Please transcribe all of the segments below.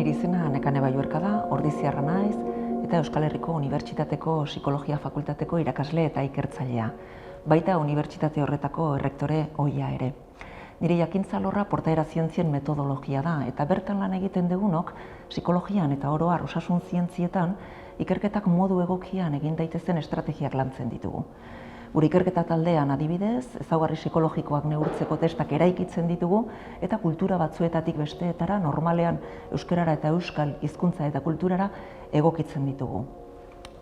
Nire izena Nekane Balluerka da, ordiziarra naiz, eta Euskal Herriko Unibertsitateko Psikologia Fakultateko irakasle eta ikertzailea. Baita unibertsitate horretako errektore ohia ere. Nire jakintza alorra portaera zientzien metodologia da, eta bertan lan egiten dugunok, psikologian eta oro har osasun zientzietan, ikerketak modu egokian egin daitezen estrategiak lantzen ditugu. Gure ikerketa taldean adibidez, ezaugarri psikologikoak neurtzeko testak eraikitzen ditugu eta kultura batzuetatik besteetara normalean euskarara eta euskal hizkuntza eta kulturara egokitzen ditugu.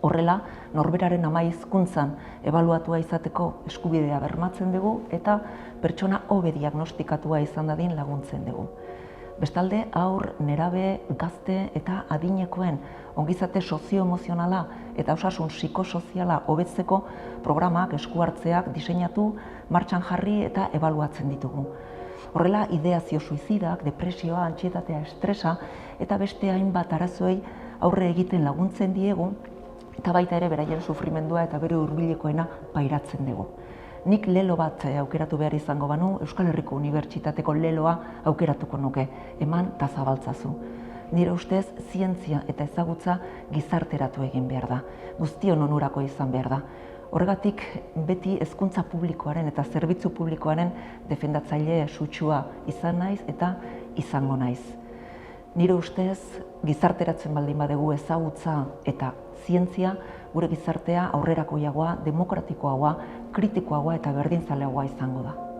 Horrela, norberaren ama hizkuntzan ebaluatua izateko eskubidea bermatzen dugu eta pertsona hobe diagnostikatua izan dadin laguntzen dugu. Bestalde, haur, nerabe, gazte eta adinekoen ongizate sozio-emozionala eta osasun psikosoziala hobetzeko programak, esku hartzeak diseinatu, martxan jarri eta ebaluatzen ditugu. Horrela, ideazio suizidak, depresioa, antsietatea, estresa eta beste hainbat arazoei aurre egiten laguntzen diegu eta baita ere beraien sufrimendua eta bere hurbilekoena pairatzen dugu. Nik lelo bat aukeratu behar izango banu, Euskal Herriko Unibertsitateko leloa aukeratuko nuke, eman eta zabaltzazu. Nire ustez, zientzia eta ezagutza gizarteratu egin behar da, guztion onurako izan behar da. Horregatik, beti hezkuntza publikoaren eta zerbitzu publikoaren defendatzaile sutsua izan naiz eta izango naiz. Nire ustez, gizarteratzen baldin badegu ezagutza eta zientzia, gure gizartea aurrerakoiagoa, demokratikoagoa, kritikoagoa eta berdinzaleagoa izango da.